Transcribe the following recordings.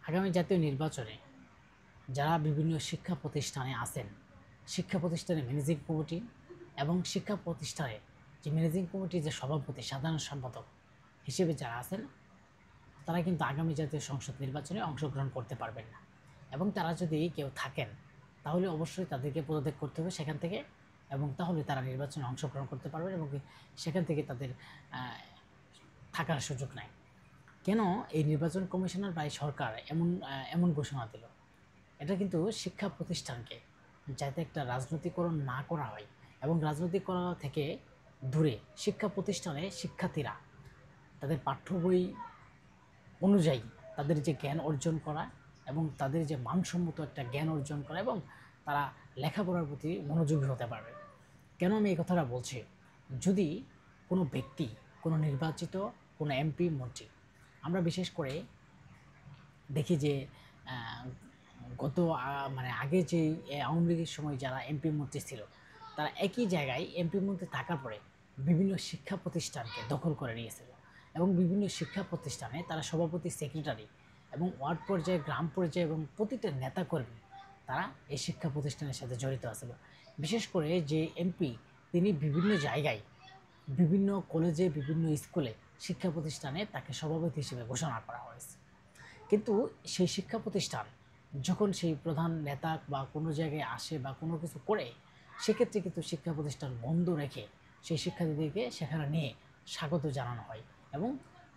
আগামী জাতীয় নির্বাচনে যারা বিভিন্ন শিক্ষা প্রতিষ্ঠানে আছেন, শিক্ষা প্রতিষ্ঠানের ম্যানেজিং কমিটি এবং শিক্ষা প্রতিষ্ঠানের যে ম্যানেজিং কমিটির যে সভাপতি, সাধারণ সম্পাদক হিসেবে যারা আছেন, তারা কিন্তু আগামী জাতীয় সংসদ নির্বাচনে অংশগ্রহণ করতে পারবেন না। এবং তারা যদি কেউ থাকেন, তাহলে অবশ্যই তাদেরকে পদত্যাগ করতে হবে সেখান থেকে, এবং তাহলে তারা নির্বাচনে অংশগ্রহণ করতে পারবেন এবং সেখান থেকে তাদের থাকার সুযোগ নাই। কেন এই নির্বাচন কমিশনার বা সরকার এমন ঘোষণা দিল? এটা কিন্তু শিক্ষা প্রতিষ্ঠানকে যাতে একটা রাজনৈতিকরণ না করা হয় এবং রাজনৈতিক করা থেকে দূরে শিক্ষা প্রতিষ্ঠানে শিক্ষার্থীরা তাদের পাঠ্য বই অনুযায়ী তাদের যে জ্ঞান অর্জন করা এবং তাদের যে মানসম্মত একটা জ্ঞান অর্জন করা এবং তারা লেখাপড়ার প্রতি মনোযোগী হতে পারবে। কেন আমি এই কথাটা বলছি? যদি কোনো ব্যক্তি, কোনো নির্বাচিত কোনো এমপি, মন্ত্রী, আমরা বিশেষ করে দেখি যে গত আগে যে আওয়ামী লীগের সময় যারা এমপি মন্ত্রী ছিল, তারা একই জায়গায় এমপি মন্ত্রী থাকার পরে বিভিন্ন শিক্ষা প্রতিষ্ঠানকে দখল করে নিয়েছিল এবং বিভিন্ন শিক্ষা প্রতিষ্ঠানে তারা সভাপতি, সেক্রেটারি এবং ওয়ার্ড পর্যায়ে, গ্রাম পর্যায়ে এবং প্রতিটা নেতাকর্মী তারা এই শিক্ষা প্রতিষ্ঠানের সাথে জড়িত আছিল। বিশেষ করে যে এমপি, তিনি বিভিন্ন জায়গায়, বিভিন্ন কলেজে, বিভিন্ন স্কুলে, শিক্ষা প্রতিষ্ঠানে তাকে সভাপতি হিসেবে ঘোষণা করা হয়েছে। কিন্তু সেই শিক্ষা প্রতিষ্ঠান যখন সেই প্রধান নেতা বা কোনো জায়গায় আসে বা কোনো কিছু করে, সেক্ষেত্রে কিন্তু শিক্ষা প্রতিষ্ঠান বন্ধ রেখে সেই শিক্ষার্থীদেরকে সেখানে নিয়ে স্বাগত জানানো হয় এবং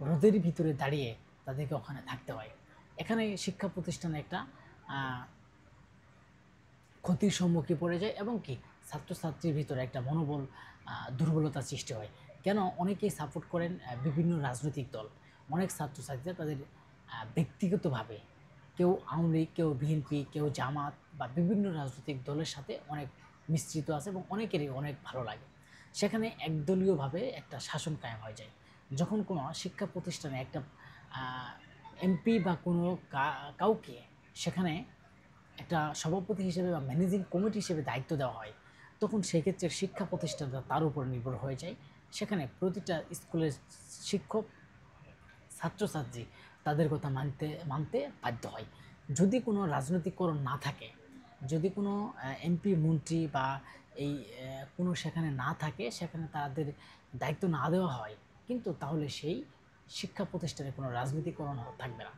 রোদের ভিতরে দাঁড়িয়ে তাদেরকে ওখানে থাকতে হয়। এখানে শিক্ষা প্রতিষ্ঠানে একটা ক্ষতির সম্মুখীন পড়ে যায় এবং কি ছাত্রছাত্রীর ভিতরে একটা মনোবল দুর্বলতার সৃষ্টি হয়। কেন? অনেকেই সাপোর্ট করেন বিভিন্ন রাজনৈতিক দল, অনেক ছাত্রছাত্রীরা তাদের ব্যক্তিগতভাবে কেউ আওয়ামী লীগ, কেউ বিএনপি, কেউ জামাত বা বিভিন্ন রাজনৈতিক দলের সাথে অনেক মিশ্রিত আছে এবং অনেকেরই অনেক ভালো লাগে। সেখানে একদলীয়ভাবে একটা শাসন কায়েম হয়ে যায়। যখন কোনো শিক্ষা প্রতিষ্ঠানে একটা এমপি বা কোনো কাউকে সেখানে একটা সভাপতি হিসেবে বা ম্যানেজিং কমিটি হিসেবে দায়িত্ব দেওয়া হয়, তখন সেক্ষেত্রে শিক্ষা প্রতিষ্ঠানটা তার উপর নির্ভর হয়ে যায়। সেখানে প্রতিটা স্কুলের শিক্ষক, ছাত্রছাত্রী তাদের কথা মানতে বাধ্য হয়। যদি কোনো রাজনৈতিকরণ না থাকে, যদি কোনো এমপি, মন্ত্রী বা এই কোনো সেখানে না থাকে, সেখানে তাদের দায়িত্ব না দেওয়া হয়, কিন্তু তাহলে সেই শিক্ষা প্রতিষ্ঠানে কোনো রাজনীতিকরণ থাকবে না।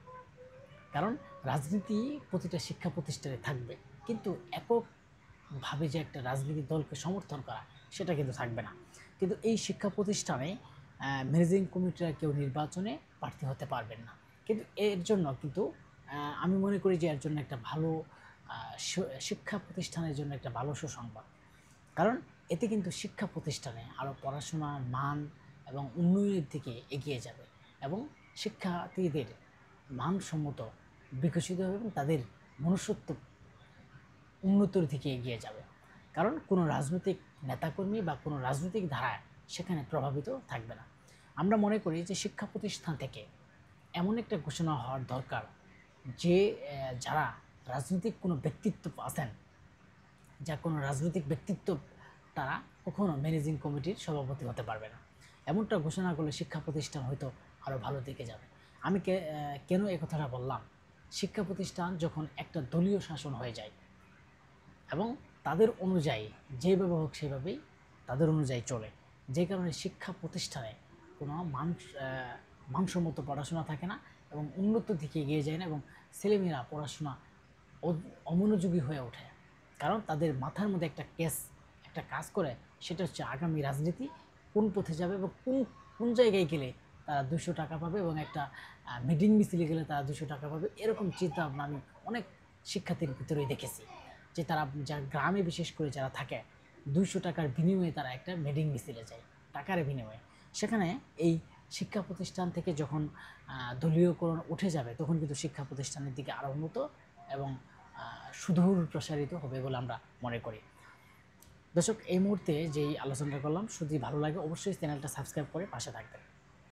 কারণ রাজনীতি প্রতিটা শিক্ষা প্রতিষ্ঠানে থাকবে, কিন্তু এককভাবে যে একটা রাজনৈতিক দলকে সমর্থন করা, সেটা কিন্তু থাকবে না। কিন্তু এই শিক্ষা প্রতিষ্ঠানে ম্যানেজিং কমিটিরা কেউ নির্বাচনে প্রার্থী হতে পারবেন না। কিন্তু এর জন্য কিন্তু আমি মনে করি যে এর জন্য একটা ভালো শিক্ষা প্রতিষ্ঠানের জন্য একটা ভালো সুসংবাদ। কারণ এতে কিন্তু শিক্ষা প্রতিষ্ঠানে আরও পড়াশোনার মান এবং উন্নয়নের দিকে এগিয়ে যাবে এবং শিক্ষার্থীদের মানসম্মত বিকশিত হবে এবং তাদের মনুষ্যত্ব উন্নতির দিকে এগিয়ে যাবে। কারণ কোনো রাজনৈতিক নেতাকর্মী বা কোনো রাজনৈতিক ধারায় সেখানে প্রভাবিত থাকবে না। আমরা মনে করি যে শিক্ষা প্রতিষ্ঠান থেকে এমন একটা ঘোষণা হওয়ার দরকার যে যারা রাজনৈতিক কোনো ব্যক্তিত্ব আছেন, যা কোনো রাজনৈতিক ব্যক্তিত্ব, তারা কখনো ম্যানেজিং কমিটির সভাপতি হতে পারবে না। এমনটা ঘোষণা করলে শিক্ষা প্রতিষ্ঠান হয়তো আরও ভালো দিকে যাবে। আমি কেন এই কথাটা বললাম? শিক্ষা প্রতিষ্ঠান যখন একটা দলীয় শাসন হয়ে যায় এবং তাদের অনুযায়ী যেভাবে হোক সেভাবেই তাদের অনুযায়ী চলে, যে কারণে শিক্ষা প্রতিষ্ঠানে কোনো মানসম্মত পড়াশোনা থাকে না এবং উন্নত দিকে এগিয়ে যায় না এবং ছেলেমেয়েরা পড়াশোনা অমনোযোগী হয়ে ওঠে। কারণ তাদের মাথার মধ্যে একটা কাজ করে, সেটা হচ্ছে আগামী রাজনীতি কোন পথে যাবে এবং কোন জায়গায় গেলে তারা 200 টাকা পাবে এবং একটা মিটিং মিছিলে গেলে তারা 200 টাকা পাবে। এরকম চিন্তা ভাবনা আমি অনেক শিক্ষার্থীর ভিতরেই দেখেছি যে তারা গ্রামে বিশেষ করে যারা থাকে, 200 টাকার বিনিময়ে তারা একটা মিটিং মিছিলে যায়, টাকার বিনিময়ে। সেখানে এই শিক্ষা প্রতিষ্ঠান থেকে যখন দলীয়করণ উঠে যাবে, তখন কিন্তু শিক্ষা প্রতিষ্ঠানের দিকে আরও উন্নত এবং সুদূর প্রসারিত হবে বলে আমরা মনে করি। দর্শক, এই মুহূর্তে যেই আলোচনাটা করলাম, যদি ভালো লাগে অবশ্যই চ্যানেলটা সাবস্ক্রাইব করে পাশে থাকবেন।